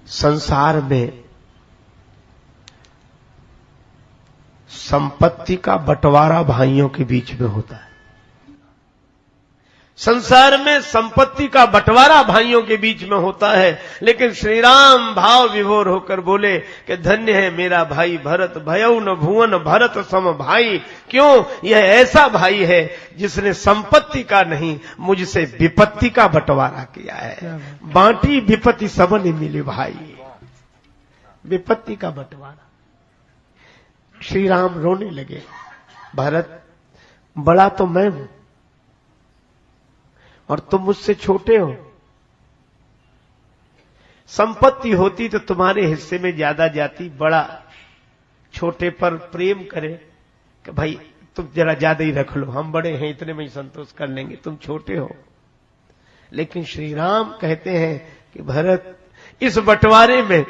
संसार में संपत्ति का बंटवारा भाइयों के बीच में होता है। संसार में संपत्ति का बंटवारा भाइयों के बीच में होता है, लेकिन श्री राम भाव विभोर होकर बोले कि धन्य है मेरा भाई भरत, भयउ न भुवन भरत सम भाई। क्यों? यह ऐसा भाई है जिसने संपत्ति का नहीं, मुझसे विपत्ति का बंटवारा किया है। बांटी विपत्ति सबने मिले भाई, विपत्ति का बंटवारा। श्री राम रोने लगे, भरत बड़ा तो मैं हूं और तुम मुझसे छोटे हो। संपत्ति होती तो तुम्हारे हिस्से में ज्यादा जाती, बड़ा छोटे पर प्रेम करे कि भाई तुम जरा ज्यादा ही रख लो, हम बड़े हैं इतने में ही संतोष कर लेंगे, तुम छोटे हो। लेकिन श्री राम कहते हैं कि भरत इस बंटवारे में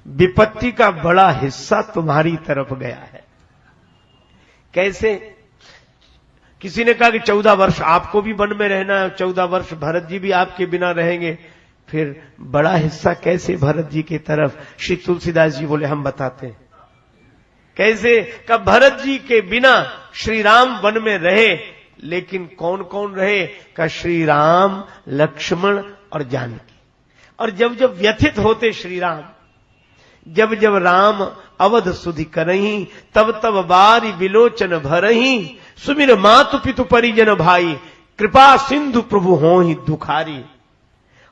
विपत्ति का बड़ा हिस्सा तुम्हारी तरफ गया है। कैसे? किसी ने कहा कि 14 वर्ष आपको भी वन में रहना है, 14 वर्ष भरत जी भी आपके बिना रहेंगे, फिर बड़ा हिस्सा कैसे भरत जी की तरफ? श्री तुलसीदास जी बोले हम बताते हैं कैसे। कब भरत जी के बिना श्री राम वन में रहे, लेकिन कौन कौन रहे? का श्री राम, लक्ष्मण और जानकी। और जब जब व्यथित होते श्री राम, जब जब राम अवध सुधि करही, तब तब बारी विलोचन भरही, सुमिर मातु पितु परिजन भाई, कृपा सिंधु प्रभु होहि दुखारी।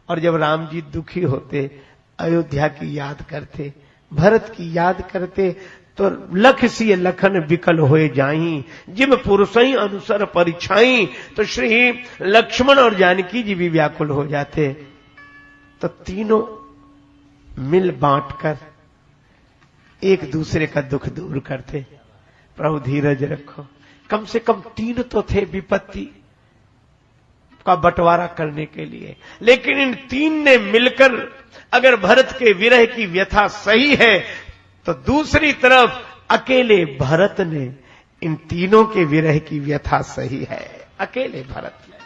और जब राम जी दुखी होते, अयोध्या की याद करते, भरत की याद करते, तो लख सी लखन विकल होए जाई, जिम पुरुषई अनुसर परिछाई। तो श्री लक्ष्मण और जानकी जी भी व्याकुल हो जाते। तो तीनों मिल बांटकर एक दूसरे का दुख दूर करते। प्रभु धीरज रखो, कम से कम 3 तो थे विपत्ति का बंटवारा करने के लिए, लेकिन इन 3 ने मिलकर, अगर भरत के विरह की व्यथा सही है, तो दूसरी तरफ अकेले भरत ने इन तीनों के विरह की व्यथा सही है। अकेले भरत ने,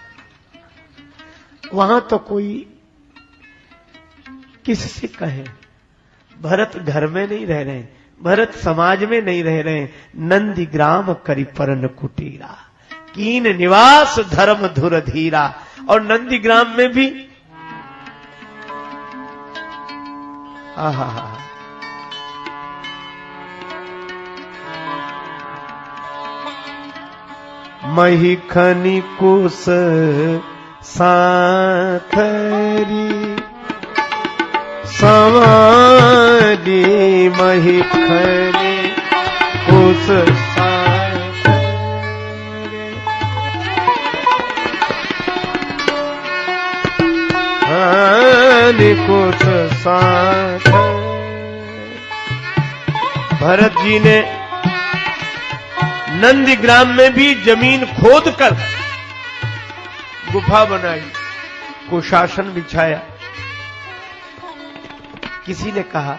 वहां तो कोई किससे कहे? भरत घर में नहीं रह रहे, भरत समाज में नहीं रह रहे। नंदीग्राम करी परन कुटीरा, कीन निवास धर्म धुर धीरा। और नंदीग्राम में भी आहा, मही खनी कुश साथरी, समाधि मही खनी कुश साथरी, कुश साथरी। भरत जी ने नंदीग्राम में भी जमीन खोदकर गुफा बनाई, कुशासन बिछाया। किसी ने कहा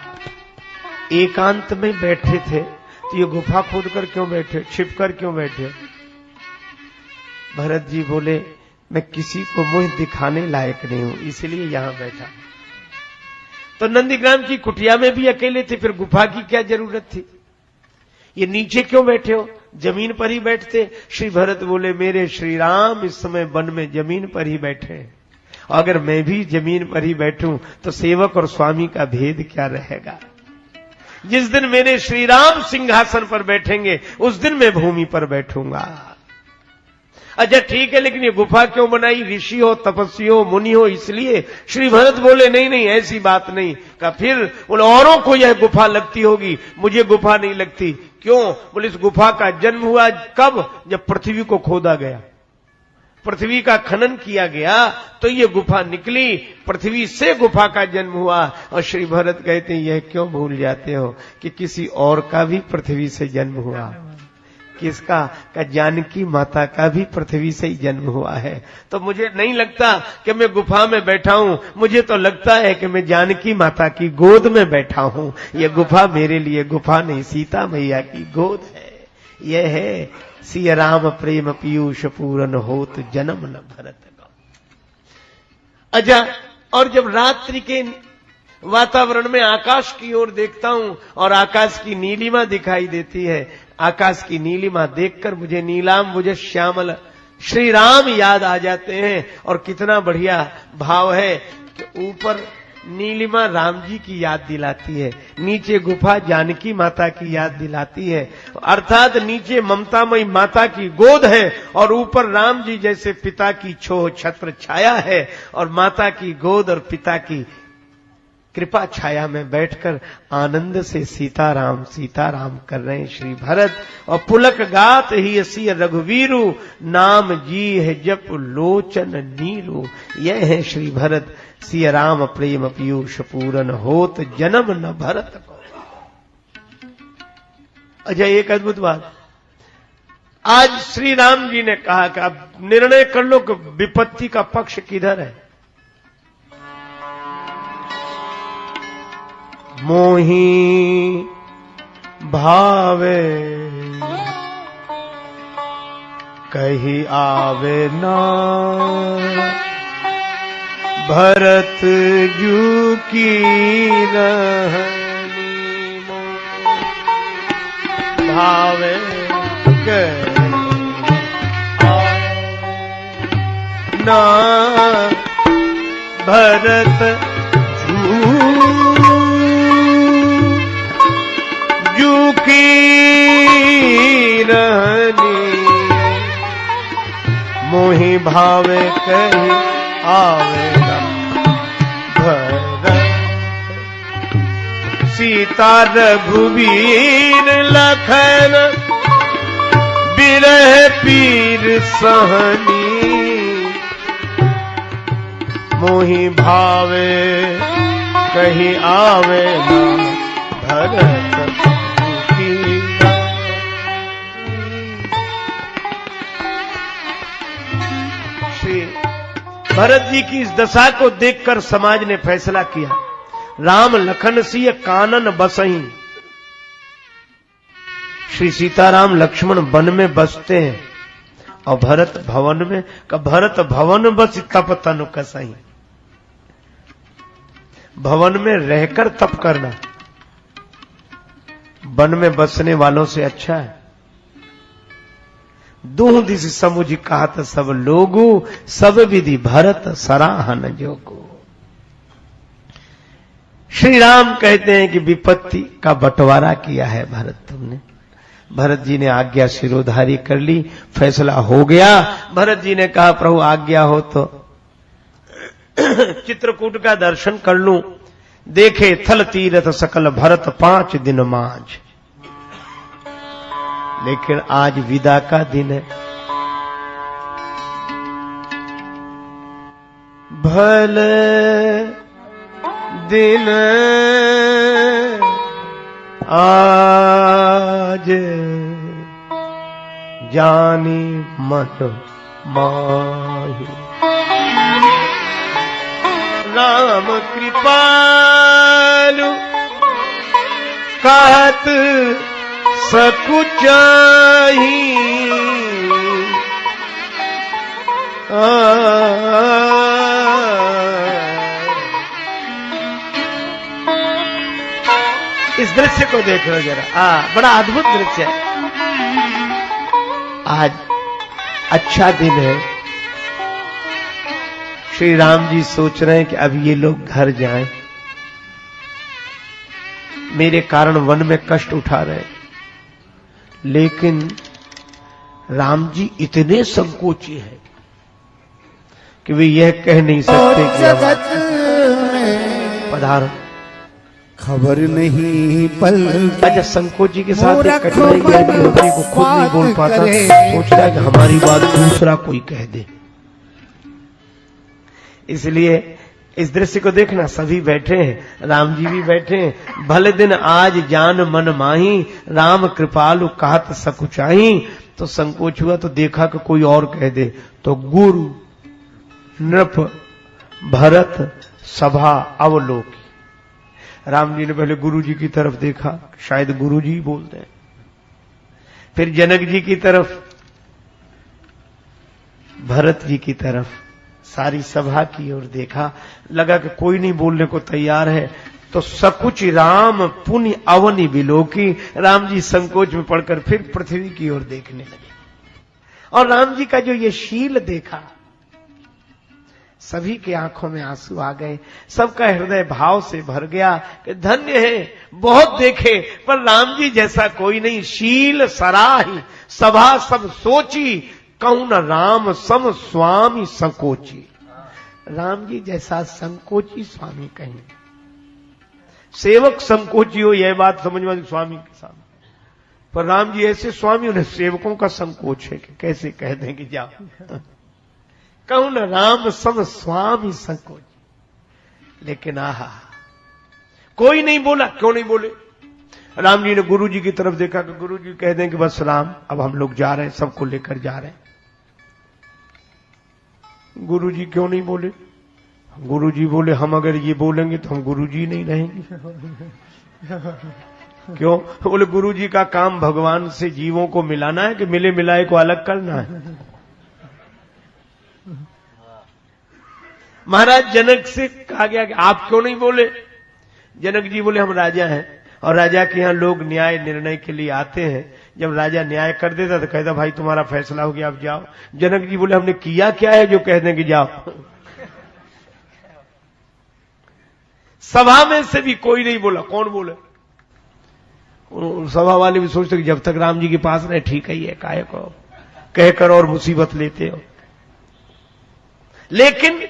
एकांत में बैठे थे तो ये गुफा खोदकर क्यों बैठे, छिपकर क्यों बैठे? भरत जी बोले मैं किसी को मुंह दिखाने लायक नहीं हूं, इसलिए यहां बैठा। तो नंदीग्राम की कुटिया में भी अकेले थे, फिर गुफा की क्या जरूरत थी? ये नीचे क्यों बैठे हो, जमीन पर ही बैठते। श्री भरत बोले मेरे श्री राम इस समय वन में जमीन पर ही बैठे हैं, अगर मैं भी जमीन पर ही बैठूं तो सेवक और स्वामी का भेद क्या रहेगा? जिस दिन मेरे श्री राम सिंहासन पर बैठेंगे उस दिन मैं भूमि पर बैठूंगा। अच्छा ठीक है, लेकिन ये गुफा क्यों बनाई? ऋषि हो, तपस्वी हो, मुनि हो, इसलिए? श्री भरत बोले नहीं नहीं ऐसी बात नहीं। कहा फिर उन औरों को यह गुफा लगती होगी, मुझे गुफा नहीं लगती। क्यों? बोले इस गुफा का जन्म हुआ कब? जब पृथ्वी को खोदा गया, पृथ्वी का खनन किया गया तो ये गुफा निकली, पृथ्वी से गुफा का जन्म हुआ। और श्री भरत कहते हैं यह क्यों भूल जाते हो कि किसी और का भी पृथ्वी से जन्म हुआ। किसका? का जानकी माता का भी पृथ्वी से ही जन्म हुआ है। तो मुझे नहीं लगता कि मैं गुफा में बैठा हूं, मुझे तो लगता है कि मैं जानकी माता की गोद में बैठा हूं। यह गुफा मेरे लिए गुफा नहीं, सीता मैया की गोद है। यह है सिया राम प्रेम पीयूष पूरन होत जन्म न भरत। अच्छा, और जब रात्रि के वातावरण में आकाश की ओर देखता हूं और आकाश की नीलिमा दिखाई देती है। आकाश की नीलिमा देखकर मुझे नीलाम मुझे श्यामल श्री राम याद आ जाते हैं। और कितना बढ़िया भाव है कि ऊपर नीलिमा राम जी की याद दिलाती है, नीचे गुफा जानकी माता की याद दिलाती है। अर्थात नीचे ममतामयी माता की गोद है और ऊपर राम जी जैसे पिता की छोह छत्र छाया है। और माता की गोद और पिता की कृपा छाया में बैठकर आनंद से सीताराम सीताराम कर रहे हैं श्री भरत। और पुलक गात ही असी रघुवीरु, नाम जी है जप लोचन नीरू। यह है श्री भरत, सिय राम प्रेम पीयूष पूरन होत जन्म न भरत को। अच्छा, एक अद्भुत बात, आज श्री राम जी ने कहा कि अब निर्णय कर लो कि विपत्ति का पक्ष किधर है। मोही भावे कही आवे ना, भरत जू की रहनी भावे कही ना, भरत जू की रहनी मोहि भावे कही आवेगा भरत। सीता रघुवीर लखन बिरह पीर सहनी, मोहि भावे कही आवेगा भरत। भरत जी की इस दशा को देखकर समाज ने फैसला किया, राम लखन सिय कानन बसहीं। श्री सीताराम लक्ष्मण वन में बसते हैं और भरत भवन में, का भरत भवन बस तप तनु कसहीं। भवन में रहकर तप करना वन में बसने वालों से अच्छा है। दूह दिस समुझ कहत सब लोगु, सब विधि भरत सराहन जोगु। श्री राम कहते हैं कि विपत्ति का बंटवारा किया है भरत तुमने। भरत जी ने आज्ञा शिरोधारी कर ली, फैसला हो गया। भरत जी ने कहा प्रभु आज्ञा हो तो चित्रकूट का दर्शन कर लूं। देखे थल तीरथ सकल भरत 5 दिन मांझ। लेकिन आज विदा का दिन है। भले दिन आज जानी मन माही, राम कृपालु कहत सकुचाही। इस दृश्य को देख लो जरा, बड़ा अद्भुत दृश्य है। आज अच्छा दिन है। श्री राम जी सोच रहे हैं कि अब ये लोग घर जाएं, मेरे कारण वन में कष्ट उठा रहे हैं। लेकिन राम जी इतने संकोची हैं कि वे यह कह नहीं सकते कि जगत में पधारो, खबर नहीं पल। अच्छा, संकोची के साथ एक कठिनाई भी होती है, को खुद नहीं बोल पाता, सोचता है कि हमारी बात दूसरा कोई कह दे। इसलिए इस दृश्य को देखना, सभी बैठे हैं, राम जी भी बैठे हैं। भले दिन आज जान मन माही, राम कृपालु कहत सकुचाही। तो संकोच हुआ तो देखा कि कोई और कह दे, तो गुरु नृप भरत सभा अवलोकी। राम जी ने पहले गुरु जी की तरफ देखा, शायद गुरु जी बोलते हैं। फिर जनक जी की तरफ, भरत जी की तरफ, सारी सभा की ओर देखा। लगा कि कोई नहीं बोलने को तैयार है। तो सकुच राम पुण्य अवनि बिलोकी, राम जी संकोच में पड़कर फिर पृथ्वी की ओर देखने लगे। और राम जी का जो ये शील देखा, सभी के आंखों में आंसू आ गए, सबका हृदय भाव से भर गया कि धन्य है, बहुत देखे पर राम जी जैसा कोई नहीं। शील सराही सभा सब सोची, कहूं न राम सम स्वामी संकोची। राम जी जैसा संकोची स्वामी कहीं, सेवक संकोची हो यह बात समझ में स्वामी के सामने, पर राम जी ऐसे स्वामी, उन्हें सेवकों का संकोच है कि कैसे कह दें कि जाओ। कहूं न राम सम स्वामी संकोच। लेकिन आहा, कोई नहीं बोला। क्यों नहीं बोले? राम जी ने गुरु जी की तरफ देखा कि गुरु जी कह दें कि बस राम अब हम लोग जा रहे हैं, सबको लेकर जा रहे हैं। गुरु जी क्यों नहीं बोले? गुरु जी बोले हम अगर ये बोलेंगे तो हम गुरु जी नहीं रहेंगे। क्यों? बोले गुरु जी का काम भगवान से जीवों को मिलाना है कि मिले मिलाए को अलग करना है। महाराज जनक से कहा गया कि आप क्यों नहीं बोले? जनक जी बोले हम राजा हैं और राजा के यहां लोग न्याय निर्णय के लिए आते हैं। जब राजा न्याय कर देता तो कहता भाई तुम्हारा फैसला हो गया, आप जाओ। जनक जी बोले हमने किया क्या है जो कह दें कि जाओ? सभा में से भी कोई नहीं बोला। कौन बोले? सभा वाले भी सोचते कि जब तक राम जी के पास रहे ठीक ही है, काहे को कहकर और मुसीबत लेते हो। लेकिन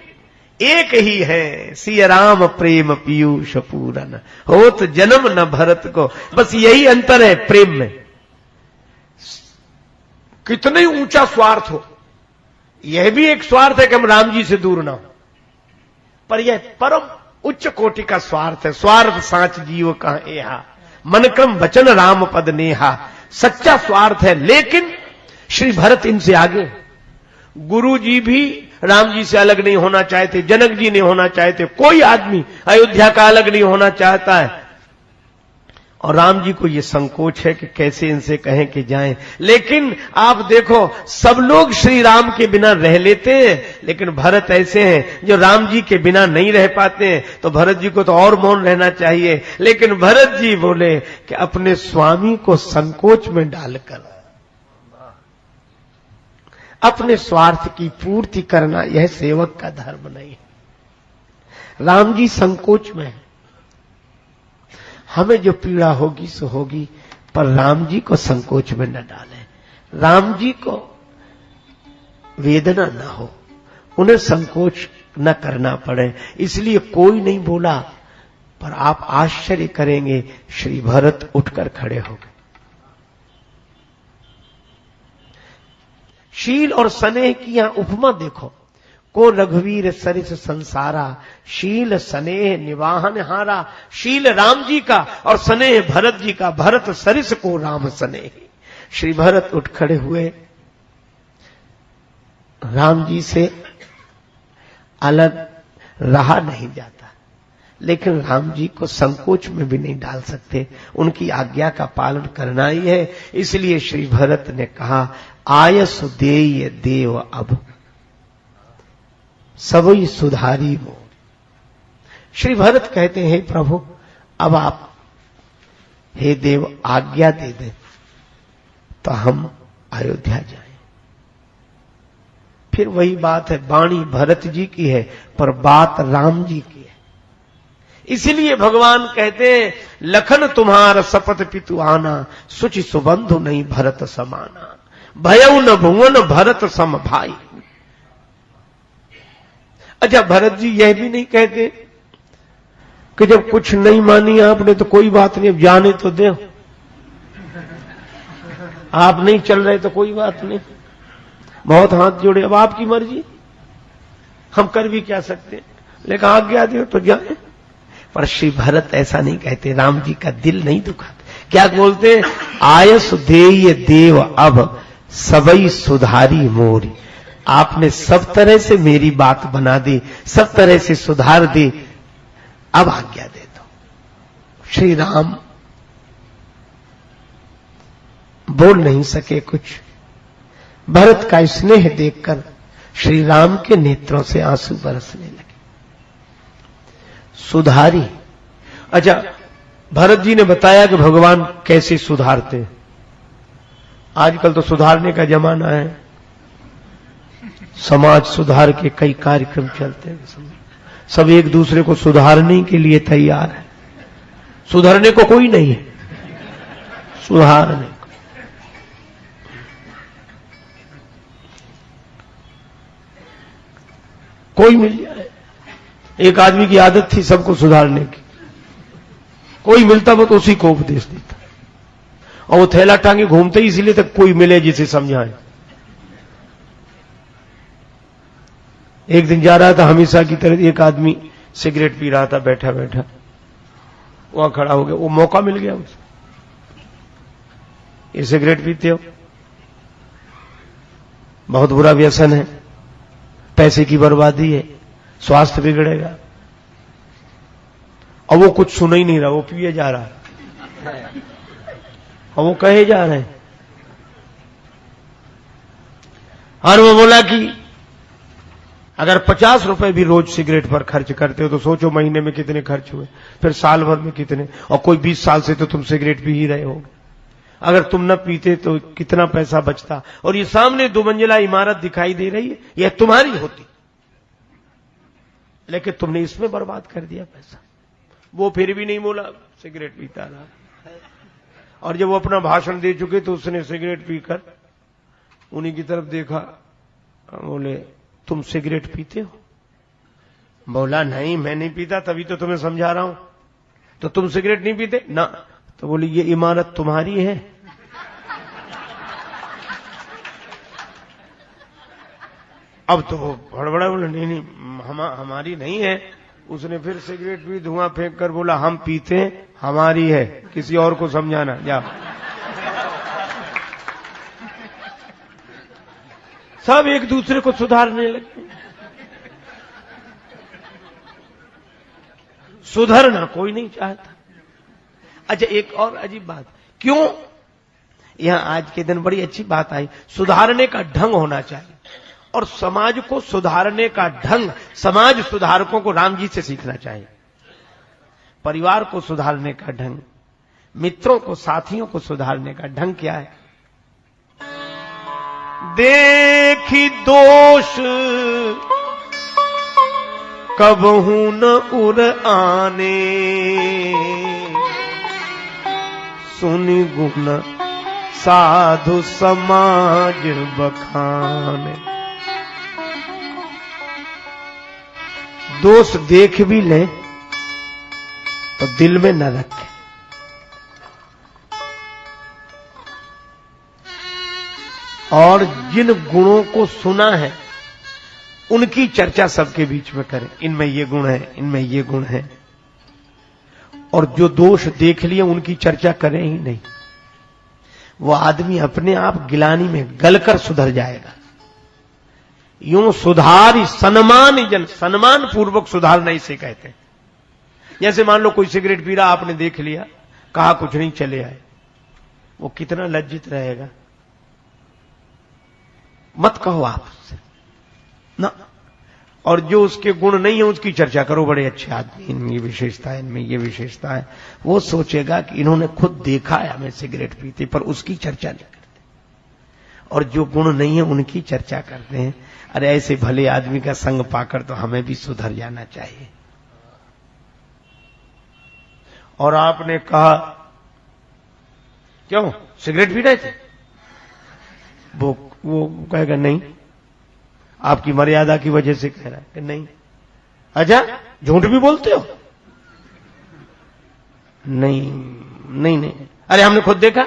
एक ही है, सिया राम प्रेम पीयूष पूरन, हो तो जन्म न भरत को। बस यही अंतर है प्रेम में। कितने ऊंचा स्वार्थ हो, यह भी एक स्वार्थ है कि हम राम जी से दूर ना हो, पर यह परम उच्च कोटि का स्वार्थ है। स्वार्थ सांच जीव कहां एहा, मन क्रम वचन राम पद नेहा। सच्चा स्वार्थ है। लेकिन श्री भरत इनसे आगे। गुरु जी भी राम जी से अलग नहीं होना चाहते, जनक जी नहीं होना चाहते, कोई आदमी अयोध्या का अलग नहीं होना चाहता है। और राम जी को ये संकोच है कि कैसे इनसे कहें कि जाएं। लेकिन आप देखो, सब लोग श्री राम के बिना रह लेते हैं, लेकिन भरत ऐसे हैं जो राम जी के बिना नहीं रह पाते हैं। तो भरत जी को तो और मौन रहना चाहिए। लेकिन भरत जी बोले कि अपने स्वामी को संकोच में डालकर अपने स्वार्थ की पूर्ति करना, यह सेवक का धर्म नहीं है। राम जी संकोच में है। हमें जो पीड़ा होगी सो होगी, पर राम जी को संकोच में न डालें। राम जी को वेदना न हो, उन्हें संकोच न करना पड़े, इसलिए कोई नहीं बोला। पर आप आश्चर्य करेंगे, श्री भरत उठकर खड़े हो गए। शील और स्नेह की यहां उपमा देखो। को रघुवीर सरिस संसारा, शील स्नेह निवाहन हारा। शील राम जी का और स्नेह भरत जी का। भरत सरिस को राम स्नेह। श्री भरत उठ खड़े हुए। राम जी से अलग रहा नहीं जाता, लेकिन राम जी को संकोच में भी नहीं डाल सकते। उनकी आज्ञा का पालन करना ही है। इसलिए श्री भरत ने कहा, आयस देय देव अब सबई सुधारी मोर। श्री भरत कहते हैं, प्रभु अब आप हे देव आज्ञा दे दें तो हम अयोध्या जाएं। फिर वही बात है, वाणी भरत जी की है पर बात राम जी की है। इसीलिए भगवान कहते हैं, लखन तुम्हार सपत पितु आना, सुचि सुबंधु नहीं भरत समाना। भयउ न भुवन भरत सम भाई। अच्छा, भरत जी यह भी नहीं कहते कि जब कुछ नहीं मानी आपने तो कोई बात नहीं, अब जाने तो दे। आप नहीं चल रहे तो कोई बात नहीं, बहुत हाथ जोड़े, अब आपकी मर्जी, हम कर भी क्या सकते, लेकिन आज्ञा दो तो जाए। पर श्री भरत ऐसा नहीं कहते, राम जी का दिल नहीं दुखाते। क्या बोलते? आयस देय देव अब सबई सुधारी मोरी। आपने सब तरह से मेरी बात बना दी, सब तरह से सुधार दी, अब आज्ञा दे दो। श्री राम बोल नहीं सके कुछ। भरत का स्नेह देखकर श्री राम के नेत्रों से आंसू बरसने लगे। सुधारी, अच्छा, भरत जी ने बताया कि भगवान कैसे सुधारते हैं। आजकल तो सुधारने का जमाना है, समाज सुधार के कई कार्यक्रम चलते हैं, सब एक दूसरे को सुधारने के लिए तैयार है। सुधरने को कोई नहीं है, सुधारने को। कोई मिल जाए। एक आदमी की आदत थी सबको सुधारने की, कोई मिलता वो तो उसी को उपदेश देता, और वो थैला टांगे घूमते ही इसलिए तक कोई मिले जिसे समझाए। एक दिन जा रहा था हमेशा की तरह, एक आदमी सिगरेट पी रहा था, बैठा बैठा वहां खड़ा हो गया, वो मौका मिल गया उसे। ये सिगरेट पीते हो, बहुत बुरा व्यसन है, पैसे की बर्बादी है, स्वास्थ्य बिगड़ेगा। और वो कुछ सुन ही नहीं रहा, वो पिए जा रहा है और वो कहे जा रहे हैं। और वो बोला कि अगर 50 रुपए भी रोज सिगरेट पर खर्च करते हो तो सोचो महीने में कितने खर्च हुए, फिर साल भर में कितने, और कोई 20 साल से तो तुम सिगरेट पी ही रहे हो। अगर तुम न पीते तो कितना पैसा बचता। और ये सामने 2 मंजिला इमारत दिखाई दे रही है, यह तुम्हारी होती, लेकिन तुमने इसमें बर्बाद कर दिया पैसा। वो फिर भी नहीं बोला, सिगरेट पीता रहा। और जब वो अपना भाषण दे चुके तो उसने सिगरेट पीकर उन्हीं की तरफ देखा, बोले तुम सिगरेट पीते हो? बोला नहीं मैं नहीं पीता, तभी तो तुम्हें समझा रहा हूं। तो तुम सिगरेट नहीं पीते ना? तो बोली ये इमारत तुम्हारी है? अब तो हड़बड़ा, बोला नहीं नहीं हमारी नहीं है। उसने फिर सिगरेट पी, धुआं फेंक कर बोला हम पीते हैं, हमारी है, किसी और को समझाना जाओ। सब एक दूसरे को सुधारने लगे। सुधरना कोई नहीं चाहता। अच्छा, एक और अजीब बात, क्यों यहां आज के दिन बड़ी अच्छी बात आई, सुधारने का ढंग होना चाहिए। और समाज को सुधारने का ढंग समाज सुधारकों को राम जी से सीखना चाहिए। परिवार को सुधारने का ढंग, मित्रों को, साथियों को सुधारने का ढंग क्या है? देखी दोष कबहू न उर आने, सुनि गुण साधु समाज बखाने। दोष देख भी ले तो दिल में न रखे। और जिन गुणों को सुना है उनकी चर्चा सबके बीच में करें, इनमें ये गुण है, इनमें ये गुण है। और जो दोष देख लिए उनकी चर्चा करें ही नहीं। वो आदमी अपने आप गिलानी में गलकर सुधर जाएगा। यूं सुधार सन्मान जन, सम्मान पूर्वक सुधारना इसे कहते हैं। जैसे मान लो कोई सिगरेट पी रहा, आपने देख लिया, कहा कुछ नहीं, चले आए, वो कितना लज्जित रहेगा। मत कहो आप उससे ना। और जो उसके गुण नहीं है उसकी चर्चा करो, बड़े अच्छे आदमी, इनमें ये विशेषता है, इनमें ये विशेषता है। वो सोचेगा कि इन्होंने खुद देखा है हमें सिगरेट पीते, पर उसकी चर्चा नहीं करते। और जो गुण नहीं है उनकी चर्चा करते हैं। अरे ऐसे भले आदमी का संग पाकर तो हमें भी सुधर जाना चाहिए। और आपने कहा क्यों सिगरेट पी रहे थे? वो कहेगा नहीं, आपकी मर्यादा की वजह से कह रहा है कि नहीं। अच्छा, झूठ भी बोलते हो? नहीं नहीं नहीं, अरे हमने खुद देखा।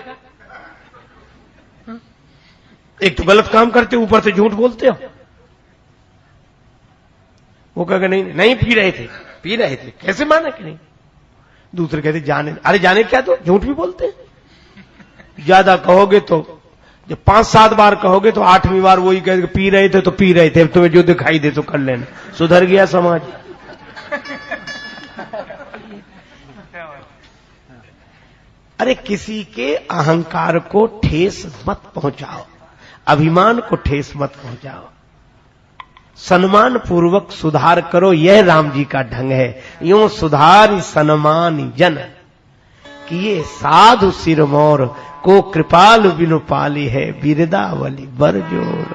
एक तो गलत काम करते, ऊपर से झूठ बोलते हो। वो कहेगा नहीं नहीं पी रहे थे, पी रहे थे, कैसे माना कि नहीं? दूसरे कहते जाने, अरे जाने क्या, तो झूठ भी बोलते हैं। ज्यादा कहोगे तो, जब 5-7 बार कहोगे तो 8वीं बार वही कहेगा पी रहे थे तो पी रहे थे, तुम्हें जो दिखाई दे तो कर लेना। सुधर गया समाज। अरे किसी के अहंकार को ठेस मत पहुंचाओ, अभिमान को ठेस मत पहुंचाओ। सम्मान पूर्वक सुधार करो, यह राम जी का ढंग है। यूं सुधार सन्मान जन किए साधु सिरमौर, को कृपाल बिनु पाली है बिरदावली बरजोर।